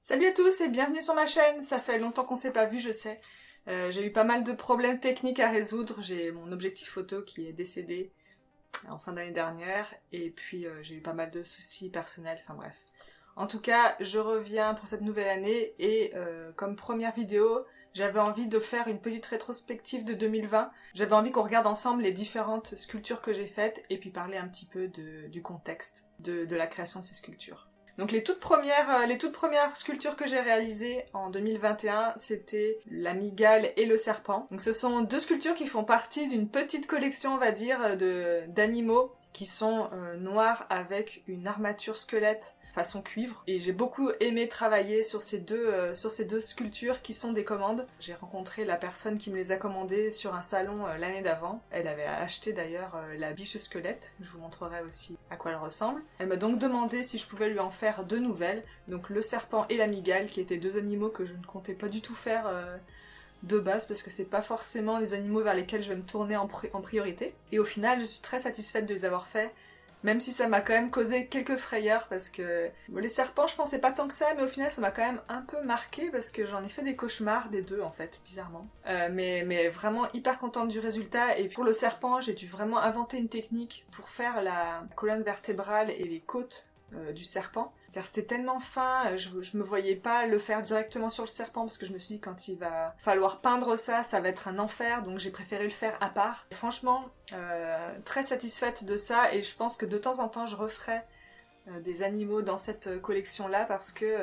Salut à tous et bienvenue sur ma chaîne, ça fait longtemps qu'on s'est pas vu, je sais. J'ai eu pas mal de problèmes techniques à résoudre, j'ai mon objectif photo qui est décédé en fin d'année dernière, et puis j'ai eu pas mal de soucis personnels, enfin bref. En tout cas, je reviens pour cette nouvelle année, et comme première vidéo, j'avais envie de faire une petite rétrospective de 2020. J'avais envie qu'on regarde ensemble les différentes sculptures que j'ai faites, et puis parler un petit peu du contexte de la création de ces sculptures. Donc les toutes premières sculptures que j'ai réalisées en 2021, c'était la mygale et le serpent. Donc ce sont deux sculptures qui font partie d'une petite collection, on va dire, d'animaux qui sont noirs avec une armature squelette façon cuivre. Et j'ai beaucoup aimé travailler sur ces deux sculptures qui sont des commandes. J'ai rencontré la personne qui me les a commandées sur un salon l'année d'avant. Elle avait acheté d'ailleurs la biche squelette. Je vous montrerai aussi à quoi elle ressemble. Elle m'a donc demandé si je pouvais lui en faire deux nouvelles. Donc le serpent et la mygale, qui étaient deux animaux que je ne comptais pas du tout faire de base, parce que c'est pas forcément les animaux vers lesquels je vais me tourner en priorité. Et au final, je suis très satisfaite de les avoir faits. Même si ça m'a quand même causé quelques frayeurs, parce que les serpents, je pensais pas tant que ça, mais au final, ça m'a quand même un peu marqué, parce que j'en ai fait des cauchemars des deux, en fait, bizarrement. Mais vraiment hyper contente du résultat. Et pour le serpent, j'ai dû vraiment inventer une technique pour faire la colonne vertébrale et les côtes du serpent. Car c'était tellement fin, je me voyais pas le faire directement sur le serpent, parce que je me suis dit quand il va falloir peindre ça, ça va être un enfer, donc j'ai préféré le faire à part. Et franchement, très satisfaite de ça, et je pense que de temps en temps je referai des animaux dans cette collection-là, parce que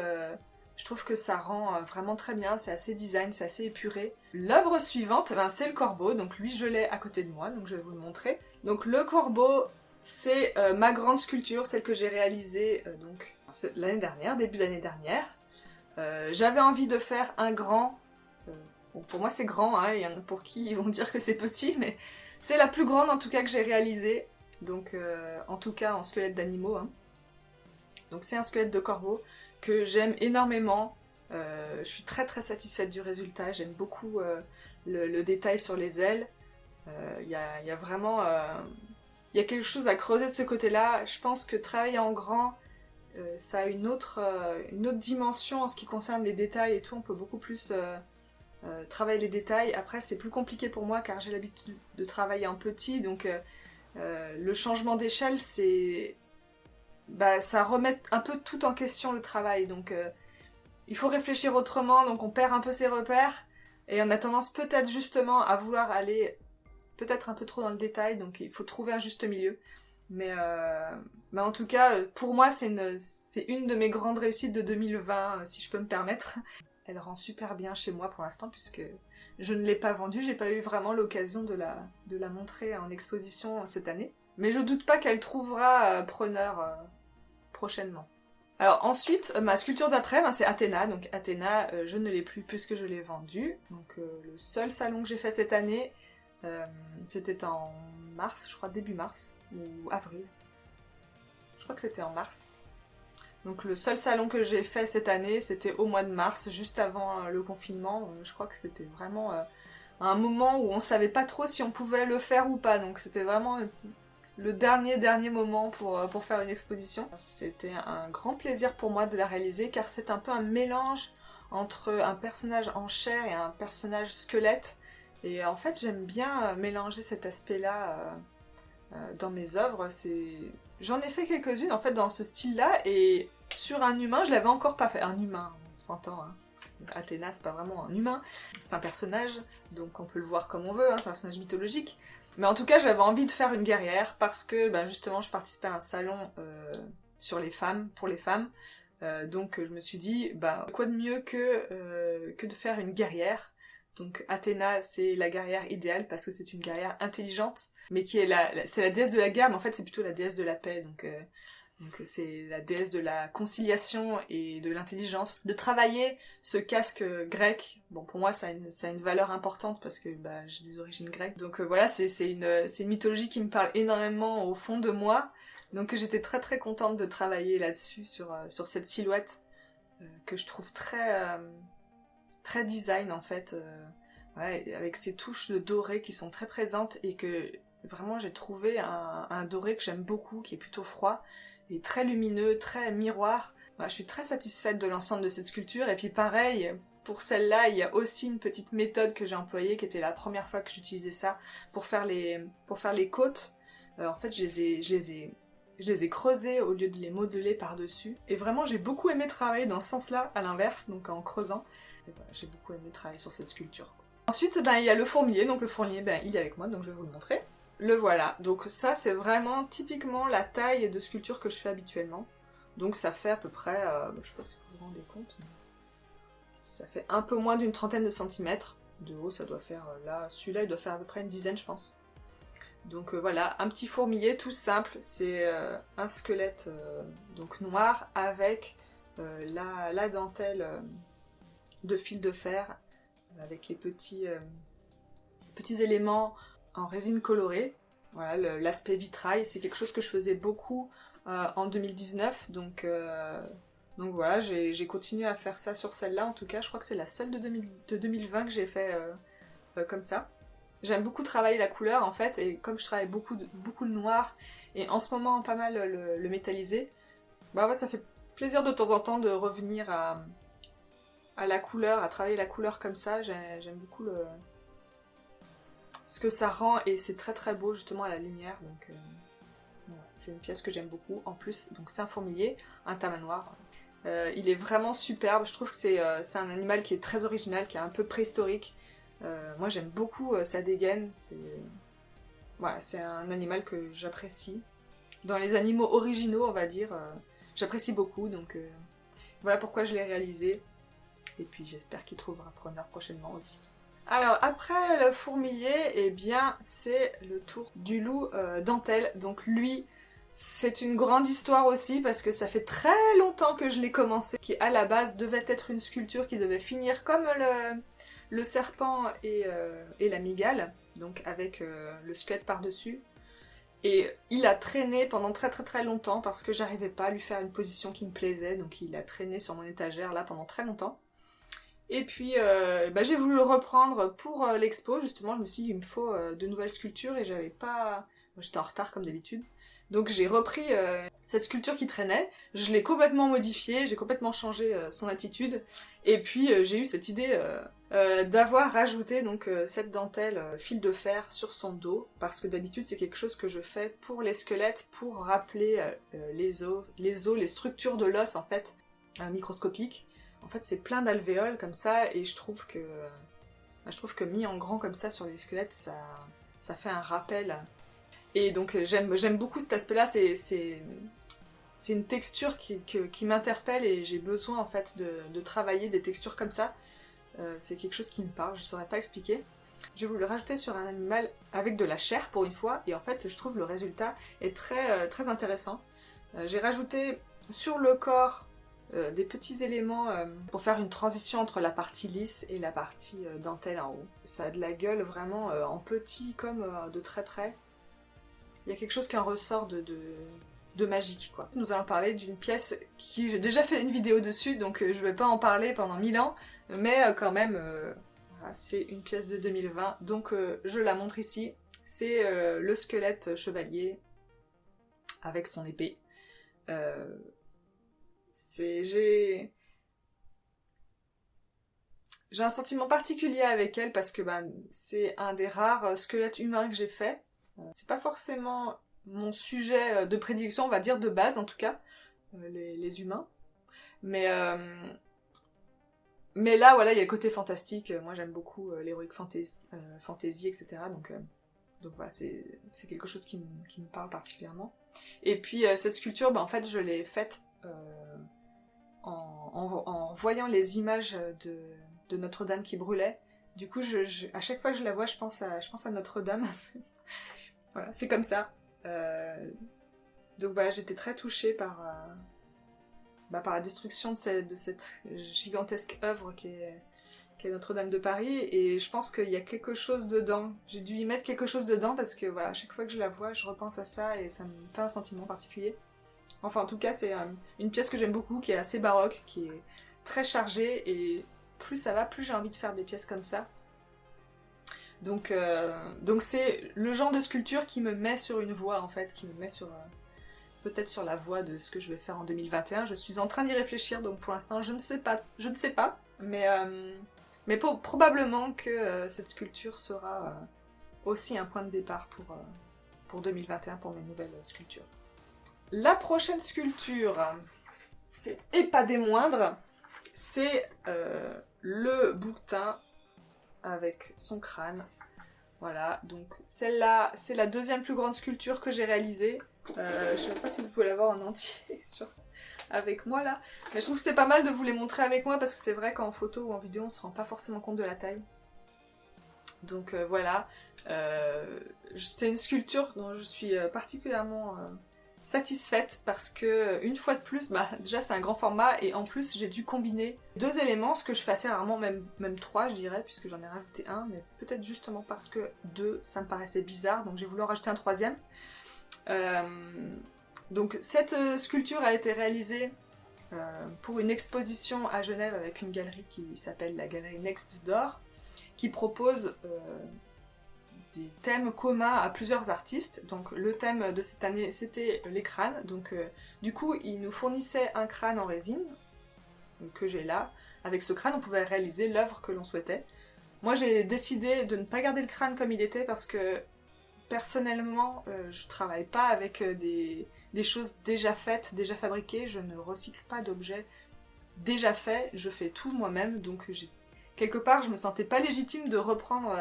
je trouve que ça rend vraiment très bien, c'est assez design, c'est assez épuré. L'œuvre suivante, c'est le corbeau, donc lui je l'ai à côté de moi, donc je vais vous le montrer. Donc le corbeau, c'est ma grande sculpture, celle que j'ai réalisée donc l'année dernière, début d'année dernière. J'avais envie de faire un grand... bon, pour moi c'est grand, hein, il y en a pour qui ils vont dire que c'est petit, mais c'est la plus grande en tout cas que j'ai réalisée. Donc en tout cas en squelette d'animaux. Hein. Donc c'est un squelette de corbeau que j'aime énormément. Je suis très très satisfaite du résultat, j'aime beaucoup le détail sur les ailes. Il y a vraiment... il y a quelque chose à creuser de ce côté-là. Je pense que travailler en grand, ça a une autre dimension en ce qui concerne les détails et tout. On peut beaucoup plus travailler les détails. Après, c'est plus compliqué pour moi car j'ai l'habitude de travailler en petit. Donc, le changement d'échelle, ça remet un peu tout en question le travail. Donc, il faut réfléchir autrement. Donc, on perd un peu ses repères. Et on a tendance peut-être justement à vouloir aller peut-être un peu trop dans le détail, donc il faut trouver un juste milieu. Mais en tout cas, pour moi, c'est une de mes grandes réussites de 2020, si je peux me permettre. Elle rend super bien chez moi pour l'instant, puisque je ne l'ai pas vendue, j'ai pas eu vraiment l'occasion de la montrer en exposition cette année. Mais je doute pas qu'elle trouvera preneur prochainement. Alors ensuite, ma sculpture d'après, c'est Athéna. Donc Athéna, je ne l'ai plus puisque je l'ai vendue. Donc le seul salon que j'ai fait cette année, c'était en mars, je crois début mars, ou avril. Je crois que c'était en mars. Donc le seul salon que j'ai fait cette année, c'était au mois de mars, juste avant le confinement. Je crois que c'était vraiment un moment où on savait pas trop si on pouvait le faire ou pas. Donc c'était vraiment le dernier moment pour faire une exposition. C'était un grand plaisir pour moi de la réaliser, car c'est un peu un mélange entre un personnage en chair et un personnage squelette. Et en fait, j'aime bien mélanger cet aspect-là dans mes œuvres. J'en ai fait quelques-unes en fait dans ce style-là, et sur un humain, je l'avais encore pas fait. Un humain, on s'entend. Hein. Athéna, c'est pas vraiment un humain, c'est un personnage, donc on peut le voir comme on veut, hein, c'est un personnage mythologique. Mais en tout cas, j'avais envie de faire une guerrière parce que justement, je participais à un salon sur les femmes, pour les femmes. Donc je me suis dit, quoi de mieux que de faire une guerrière. Donc Athéna, c'est la guerrière idéale parce que c'est une guerrière intelligente, mais qui est c'est la déesse de la guerre, mais en fait c'est plutôt la déesse de la paix. Donc c'est la déesse de la conciliation et de l'intelligence. De travailler ce casque grec, bon pour moi ça a une valeur importante parce que j'ai des origines grecques. Donc voilà, c'est une mythologie qui me parle énormément au fond de moi. Donc j'étais très très contente de travailler là-dessus, sur cette silhouette que je trouve très design en fait, ouais, avec ces touches de doré qui sont très présentes et que vraiment j'ai trouvé un doré que j'aime beaucoup, qui est plutôt froid et très lumineux, très miroir. je suis très satisfaite de l'ensemble de cette sculpture, et puis pareil, pour celle-là, il y a aussi une petite méthode que j'ai employée, qui était la première fois que j'utilisais ça, pour faire les côtes. En fait, je les ai creusées au lieu de les modeler par-dessus. Et vraiment, j'ai beaucoup aimé travailler dans ce sens-là, à l'inverse, donc en creusant. Et voilà, j'ai beaucoup aimé travailler sur cette sculpture. Ensuite, il y a le fourmilier, donc le fourmilier, il est avec moi, donc je vais vous le montrer. Le voilà, donc ça c'est vraiment typiquement la taille de sculpture que je fais habituellement. Donc ça fait à peu près, je sais pas si vous vous rendez compte, mais ça fait un peu moins d'une trentaine de centimètres. De haut, ça doit faire, là, celui-là il doit faire à peu près une dizaine je pense. Donc voilà, un petit fourmilier tout simple, c'est un squelette donc noir avec la dentelle de fil de fer, avec les petits éléments en résine colorée. Voilà, l'aspect vitrail, c'est quelque chose que je faisais beaucoup en 2019, donc voilà, j'ai continué à faire ça sur celle-là, en tout cas, je crois que c'est la seule de 2020 que j'ai fait comme ça. J'aime beaucoup travailler la couleur en fait, et comme je travaille beaucoup le noir, et en ce moment pas mal le métallisé, ouais, ça fait plaisir de temps en temps de revenir à la couleur, à travailler la couleur comme ça. J'aime beaucoup ce que ça rend, et c'est très très beau justement à la lumière, donc voilà. C'est une pièce que j'aime beaucoup. En plus, donc c'est un fourmilier, un tamanoir. Il est vraiment superbe, je trouve que c'est un animal qui est très original, qui est un peu préhistorique. Moi j'aime beaucoup sa dégaine, voilà, c'est un animal que j'apprécie. Dans les animaux originaux, on va dire, j'apprécie beaucoup, donc voilà pourquoi je l'ai réalisé. Et puis j'espère qu'il trouvera preneur prochainement aussi. Alors après le fourmilier, eh bien c'est le tour du loup dentelle. Donc lui, c'est une grande histoire aussi parce que ça fait très longtemps que je l'ai commencé, qui à la base devait être une sculpture qui devait finir comme le serpent et la mygale, donc avec le squelette par-dessus. Et il a traîné pendant très très très longtemps parce que j'arrivais pas à lui faire une position qui me plaisait, donc il a traîné sur mon étagère là pendant très longtemps. Et puis j'ai voulu le reprendre pour l'expo, justement, je me suis dit il me faut de nouvelles sculptures et j'avais pas... Moi, j'étais en retard comme d'habitude. Donc j'ai repris cette sculpture qui traînait, je l'ai complètement modifiée, j'ai complètement changé son attitude, et puis j'ai eu cette idée d'avoir rajouté donc cette dentelle fil de fer sur son dos, parce que d'habitude c'est quelque chose que je fais pour les squelettes, pour rappeler les os, les structures de l'os en fait, microscopiques. En fait c'est plein d'alvéoles comme ça, et je trouve que mis en grand comme ça sur les squelettes, ça fait un rappel. Et donc j'aime beaucoup cet aspect-là, c'est une texture qui m'interpelle, et j'ai besoin en fait de travailler des textures comme ça. C'est quelque chose qui me parle, je ne saurais pas expliquer. Je vais vous le rajouter sur un animal avec de la chair pour une fois, et en fait je trouve le résultat est très, très intéressant. J'ai rajouté sur le corps des petits éléments pour faire une transition entre la partie lisse et la partie dentelle en haut. Ça a de la gueule vraiment en petit comme de très près. Il y a quelque chose qui en ressort de magique, quoi. Nous allons parler d'une pièce qui... J'ai déjà fait une vidéo dessus, donc je vais pas en parler pendant 1000 ans, mais quand même, voilà, c'est une pièce de 2020, donc je la montre ici. C'est le squelette chevalier avec son épée. J'ai un sentiment particulier avec elle parce que c'est un des rares squelettes humains que j'ai fait. C'est pas forcément mon sujet de prédilection, on va dire, de base en tout cas, les humains. Mais là, voilà, il y a le côté fantastique. Moi, j'aime beaucoup l'heroic fantasy, etc. Donc voilà, c'est quelque chose qui me parle particulièrement. Et puis, cette sculpture, en fait, je l'ai faite en voyant les images de Notre-Dame qui brûlait. Du coup, à chaque fois que je la vois, je pense à Notre-Dame. Voilà, c'est comme ça. Donc voilà, j'étais très touchée par la destruction de cette gigantesque œuvre qui est Notre-Dame de Paris, et je pense qu'il y a quelque chose dedans. J'ai dû y mettre quelque chose dedans parce que voilà, à chaque fois que je la vois, je repense à ça et ça me fait un sentiment particulier. Enfin, en tout cas, c'est une pièce que j'aime beaucoup, qui est assez baroque, qui est très chargée, et plus ça va, plus j'ai envie de faire des pièces comme ça. Donc c'est le genre de sculpture qui me met sur une voie, en fait, qui me met sur peut-être sur la voie de ce que je vais faire en 2021. Je suis en train d'y réfléchir, donc pour l'instant je ne sais pas, mais probablement que cette sculpture sera aussi un point de départ pour 2021 pour mes nouvelles sculptures. La prochaine sculpture, et pas des moindres, c'est le bouquetin avec son crâne. Voilà, donc celle-là, c'est la deuxième plus grande sculpture que j'ai réalisée. Je ne sais pas si vous pouvez la voir en entier avec moi là. Mais je trouve que c'est pas mal de vous les montrer avec moi parce que c'est vrai qu'en photo ou en vidéo, on se rend pas forcément compte de la taille. Donc voilà, c'est une sculpture dont je suis particulièrement satisfaite parce que, une fois de plus, déjà c'est un grand format et en plus j'ai dû combiner deux éléments, ce que je fais assez rarement, même trois je dirais, puisque j'en ai rajouté un, mais peut-être justement parce que deux, ça me paraissait bizarre, donc j'ai voulu en rajouter un troisième. Donc cette sculpture a été réalisée pour une exposition à Genève avec une galerie qui s'appelle la galerie Next Door, qui propose des thèmes communs à plusieurs artistes. Donc le thème de cette année c'était les crânes, donc du coup ils nous fournissaient un crâne en résine, que j'ai là. Avec ce crâne on pouvait réaliser l'œuvre que l'on souhaitait. Moi j'ai décidé de ne pas garder le crâne comme il était parce que personnellement je travaille pas avec des choses déjà faites, déjà fabriquées, je ne recycle pas d'objets déjà faits, je fais tout moi-même, donc quelque part je me sentais pas légitime de reprendre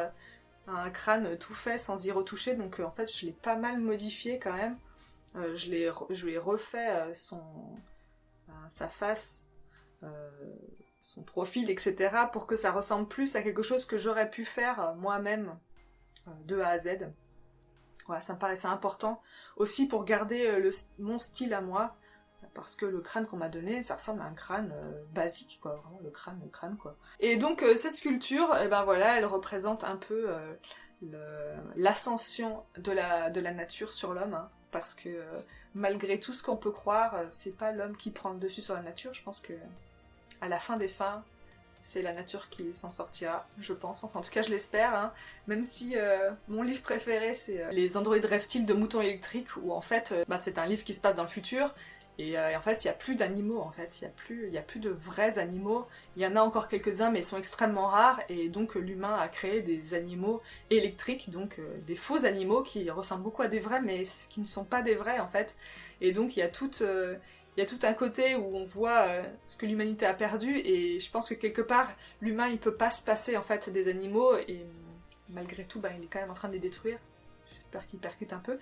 un crâne tout fait sans y retoucher, donc en fait je l'ai pas mal modifié quand même. Je lui ai refait sa face, son profil, etc. pour que ça ressemble plus à quelque chose que j'aurais pu faire moi-même de A à Z. Voilà, ça me paraissait important aussi pour garder mon style à moi, parce que le crâne qu'on m'a donné, ça ressemble à un crâne basique, quoi, vraiment le crâne, quoi. Et donc cette sculpture, eh ben voilà, elle représente un peu l'ascension de la nature sur l'homme, hein, parce que malgré tout ce qu'on peut croire, c'est pas l'homme qui prend le dessus sur la nature. Je pense que à la fin des fins, c'est la nature qui s'en sortira, je pense. Enfin, en tout cas, je l'espère. Hein. Même si mon livre préféré, c'est Les androïdes reptiles de moutons électriques, où en fait, c'est un livre qui se passe dans le futur. Et en fait, il n'y a plus d'animaux, en fait. Il y a plus de vrais animaux. Il y en a encore quelques-uns, mais ils sont extrêmement rares. Et donc, l'humain a créé des animaux électriques, donc des faux animaux qui ressemblent beaucoup à des vrais, mais qui ne sont pas des vrais, en fait. Et donc, il y a tout un côté où on voit ce que l'humanité a perdu, et je pense que quelque part, l'humain, il peut pas se passer, en fait, des animaux, et malgré tout, il est quand même en train de les détruire. J'espère qu'il percute un peu.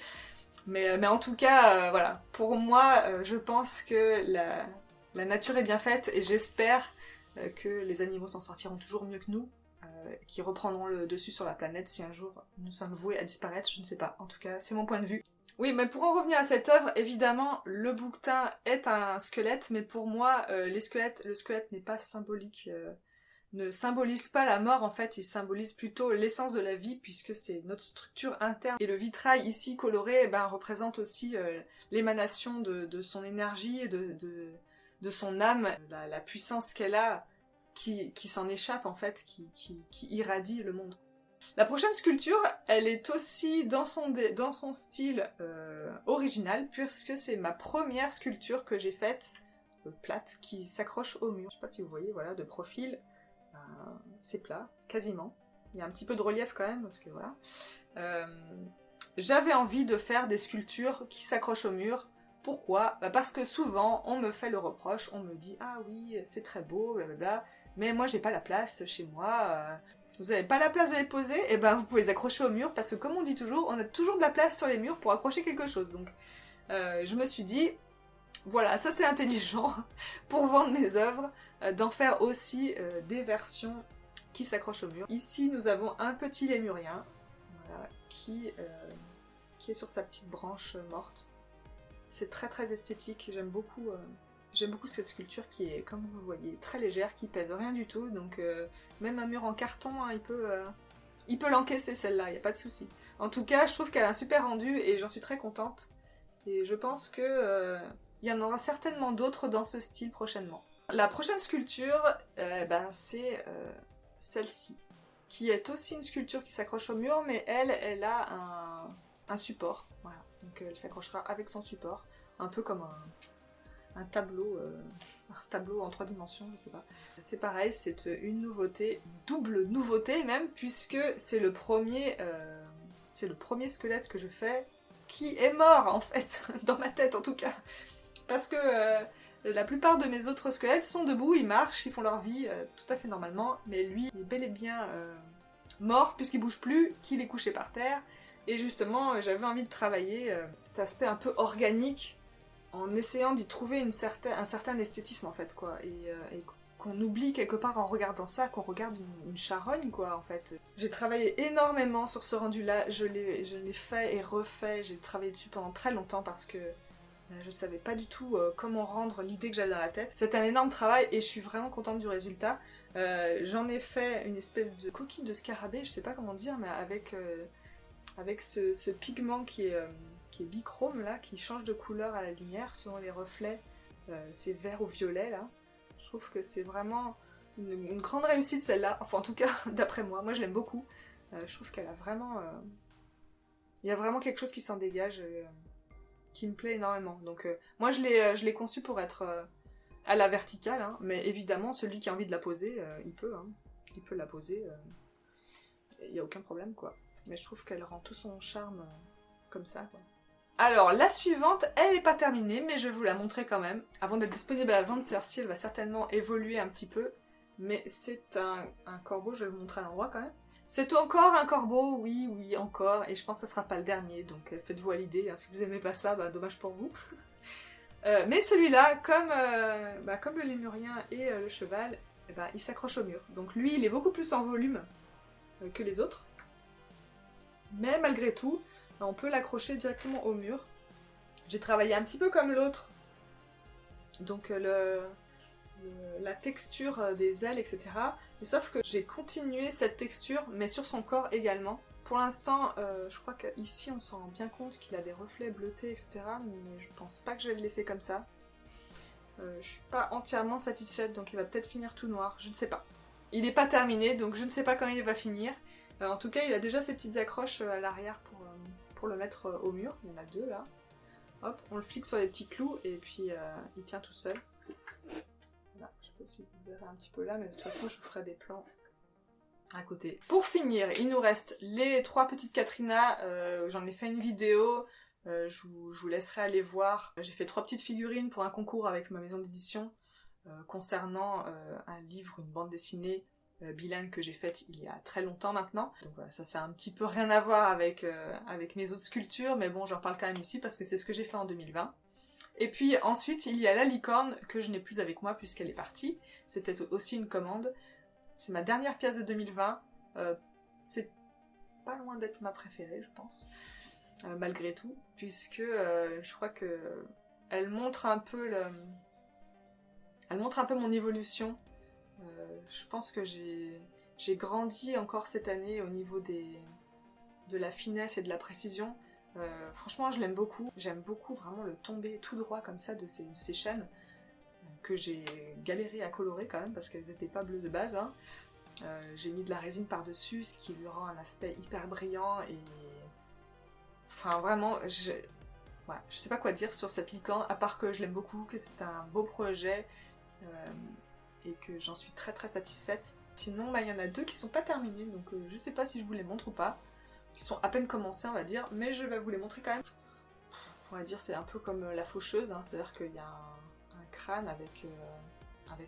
Mais en tout cas, voilà. Pour moi, je pense que la nature est bien faite, et j'espère que les animaux s'en sortiront toujours mieux que nous, qui reprendront le dessus sur la planète si un jour nous sommes voués à disparaître, je ne sais pas. En tout cas, c'est mon point de vue. Oui, mais pour en revenir à cette œuvre, évidemment, le bouquetin est un squelette, mais pour moi, le squelette n'est pas symbolique, ne symbolise pas la mort, en fait, il symbolise plutôt l'essence de la vie, puisque c'est notre structure interne. Et le vitrail ici coloré, représente aussi l'émanation de son énergie, et de son âme, la puissance qu'elle a, qui s'en échappe, en fait, qui irradie le monde. La prochaine sculpture, elle est aussi dans son style original, puisque c'est ma première sculpture que j'ai faite, plate, qui s'accroche au mur. Je sais pas si vous voyez, voilà, de profil, c'est plat, quasiment. Il y a un petit peu de relief quand même, parce que voilà. J'avais envie de faire des sculptures qui s'accrochent au mur. Pourquoi ? Parce que souvent, on me fait le reproche, on me dit « Ah oui, c'est très beau, blablabla, mais moi j'ai pas la place chez moi. » Vous n'avez pas la place de les poser, et vous pouvez les accrocher au mur, parce que comme on dit toujours, on a toujours de la place sur les murs pour accrocher quelque chose. Donc je me suis dit, voilà, ça c'est intelligent pour vendre mes œuvres, d'en faire aussi des versions qui s'accrochent au mur. Ici nous avons un petit lémurien, voilà, qui est sur sa petite branche morte. C'est très très esthétique, j'aime beaucoup cette sculpture qui est, comme vous le voyez, très légère, qui pèse rien du tout, donc même un mur en carton, hein, il peut l'encaisser celle-là, il n'y a pas de souci. En tout cas, je trouve qu'elle a un super rendu et j'en suis très contente. Et je pense que il y en aura certainement d'autres dans ce style prochainement. La prochaine sculpture, c'est celle-ci, qui est aussi une sculpture qui s'accroche au mur, mais elle a un support, voilà. Donc elle s'accrochera avec son support. un peu comme un tableau en 3 dimensions, je sais pas. C'est pareil, c'est une nouveauté, double nouveauté même, puisque c'est le premier squelette que je fais qui est mort en fait, dans ma tête en tout cas. Parce que la plupart de mes autres squelettes sont debout, ils marchent, ils font leur vie tout à fait normalement, mais lui il est bel et bien mort puisqu'il bouge plus, qu'il est couché par terre. Et justement, j'avais envie de travailler cet aspect un peu organique en essayant d'y trouver un certain esthétisme en fait, quoi. Et qu'on oublie quelque part en regardant ça, qu'on regarde une charogne, quoi, en fait. J'ai travaillé énormément sur ce rendu-là, je l'ai fait et refait, j'ai travaillé dessus pendant très longtemps parce que je savais pas du tout comment rendre l'idée que j'avais dans la tête. C'était un énorme travail et je suis vraiment contente du résultat. J'en ai fait une espèce de coquille de scarabée, je sais pas comment dire, mais avec ce pigment qui est bichrome là, qui change de couleur à la lumière selon les reflets. C'est vert ou violet là. Je trouve que c'est vraiment une grande réussite celle-là, enfin en tout cas d'après moi. Moi je l'aime beaucoup. Je trouve qu'elle a vraiment... Il y a vraiment quelque chose qui s'en dégage, qui me plaît énormément. Donc moi je l'ai conçu pour être à la verticale, hein, mais évidemment celui qui a envie de la poser, il peut la poser. Il n'y a aucun problème quoi. Mais je trouve qu'elle rend tout son charme comme ça quoi. Alors la suivante, elle n'est pas terminée, mais je vais vous la montrer quand même. Avant d'être disponible à la vente, celle-ci elle va certainement évoluer un petit peu. Mais c'est un corbeau, je vais vous montrer à l'endroit quand même. C'est encore un corbeau, oui, encore, et je pense que ça sera pas le dernier, donc faites-vous à l'idée, hein. Si vous aimez pas ça, bah dommage pour vous. Mais celui-là, comme le lémurien et le cheval, eh ben, il s'accroche au mur. Donc lui, il est beaucoup plus en volume que les autres. Mais malgré tout, on peut l'accrocher directement au mur. J'ai travaillé un petit peu comme l'autre. Donc la texture des ailes, etc. Mais sauf que j'ai continué cette texture, mais sur son corps également. Pour l'instant, je crois qu'ici on s'en rend bien compte qu'il a des reflets bleutés, etc. Mais je pense pas que je vais le laisser comme ça. Je suis pas entièrement satisfaite, donc il va peut-être finir tout noir, je ne sais pas. Il n'est pas terminé, donc je ne sais pas quand il va finir. En tout cas, il a déjà ses petites accroches à l'arrière pour le mettre au mur. Il y en a 2 là. Hop, on le flique sur des petits clous et puis il tient tout seul. Voilà, je sais pas si vous verrez un petit peu là, mais de toute façon je vous ferai des plans à côté. Pour finir, il nous reste les 3 petites Katrina. J'en ai fait une vidéo, je vous laisserai aller voir. J'ai fait 3 petites figurines pour un concours avec ma maison d'édition concernant un livre, une bande dessinée bilingue que j'ai faite il y a très longtemps maintenant. Donc voilà, ça c'est un petit peu rien à voir avec mes autres sculptures, mais bon j'en parle quand même ici parce que c'est ce que j'ai fait en 2020. Et puis ensuite il y a la licorne que je n'ai plus avec moi puisqu'elle est partie. C'était aussi une commande. C'est ma dernière pièce de 2020. C'est pas loin d'être ma préférée je pense, malgré tout, puisque je crois que elle montre un peu mon évolution. Je pense que j'ai grandi encore cette année au niveau de la finesse et de la précision. Franchement, je l'aime beaucoup. J'aime beaucoup vraiment le tomber tout droit comme ça de ces chaînes que j'ai galéré à colorer quand même parce qu'elles n'étaient pas bleues de base. Hein. J'ai mis de la résine par-dessus, ce qui lui rend un aspect hyper brillant et... Enfin vraiment, voilà, je sais pas quoi dire sur cette licorne, à part que je l'aime beaucoup, que c'est un beau projet. Et que j'en suis très très satisfaite. Sinon, il y en a 2 qui sont pas terminés, donc je sais pas si je vous les montre ou pas. Qui sont à peine commencés, on va dire, mais je vais vous les montrer quand même. On va dire c'est un peu comme la faucheuse, hein, c'est-à-dire qu'il y a un crâne avec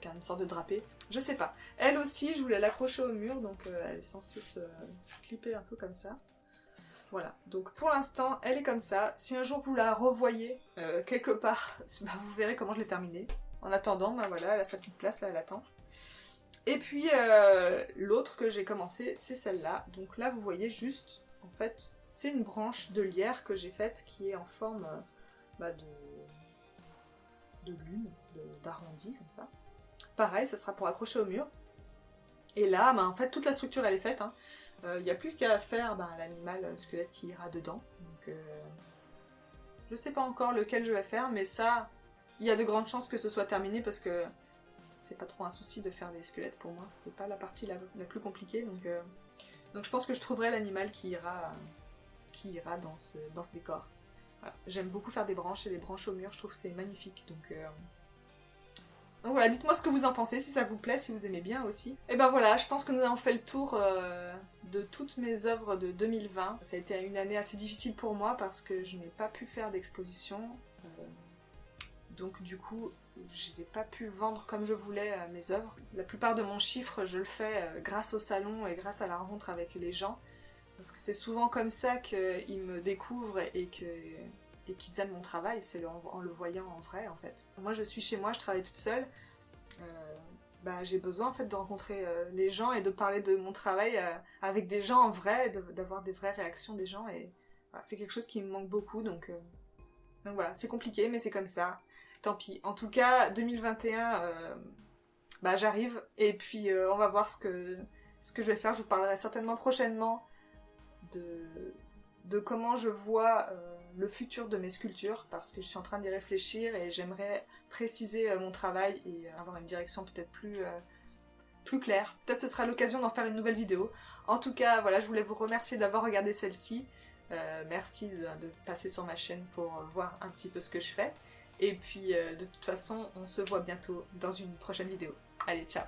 une sorte de drapé. Je sais pas. Elle aussi, je voulais l'accrocher au mur, donc elle est censée se clipper un peu comme ça. Voilà, donc pour l'instant, elle est comme ça. Si un jour vous la revoyez quelque part, bah, vous verrez comment je l'ai terminée. En attendant, bah voilà, elle a sa petite place, là, elle attend. Et puis, l'autre que j'ai commencé, c'est celle-là. Donc là, vous voyez juste, en fait, c'est une branche de lierre que j'ai faite qui est en forme de lune, d'arrondi, comme ça. Pareil, ça sera pour accrocher au mur. Et là, bah, en fait, toute la structure, elle est faite. Hein. Il n'y a plus qu'à faire l'animal squelette qui ira dedans. Donc, je sais pas encore lequel je vais faire, mais ça... Il y a de grandes chances que ce soit terminé parce que c'est pas trop un souci de faire des squelettes pour moi. C'est pas la partie la plus compliquée. Donc je pense que je trouverai l'animal qui ira dans ce décor. Voilà. J'aime beaucoup faire des branches et les branches au mur, je trouve que c'est magnifique. Donc voilà, dites-moi ce que vous en pensez, si ça vous plaît, si vous aimez bien aussi. Et ben voilà, je pense que nous avons fait le tour de toutes mes œuvres de 2020. Ça a été une année assez difficile pour moi parce que je n'ai pas pu faire d'exposition. Donc du coup, je n'ai pas pu vendre comme je voulais mes œuvres. La plupart de mon chiffre, je le fais grâce au salon et grâce à la rencontre avec les gens. Parce que c'est souvent comme ça qu'ils me découvrent et qu'ils aiment mon travail, c'est en le voyant en vrai en fait. Moi je suis chez moi, je travaille toute seule. J'ai besoin en fait de rencontrer les gens et de parler de mon travail avec des gens en vrai, d'avoir des vraies réactions des gens et voilà, c'est quelque chose qui me manque beaucoup donc voilà, c'est compliqué mais c'est comme ça. Tant pis. En tout cas, 2021, j'arrive et puis on va voir ce que je vais faire. Je vous parlerai certainement prochainement de comment je vois le futur de mes sculptures parce que je suis en train d'y réfléchir et j'aimerais préciser mon travail et avoir une direction peut-être plus claire. Peut-être ce sera l'occasion d'en faire une nouvelle vidéo. En tout cas, voilà, je voulais vous remercier d'avoir regardé celle-ci. Merci de passer sur ma chaîne pour voir un petit peu ce que je fais. Et puis, de toute façon, on se voit bientôt dans une prochaine vidéo. Allez, ciao!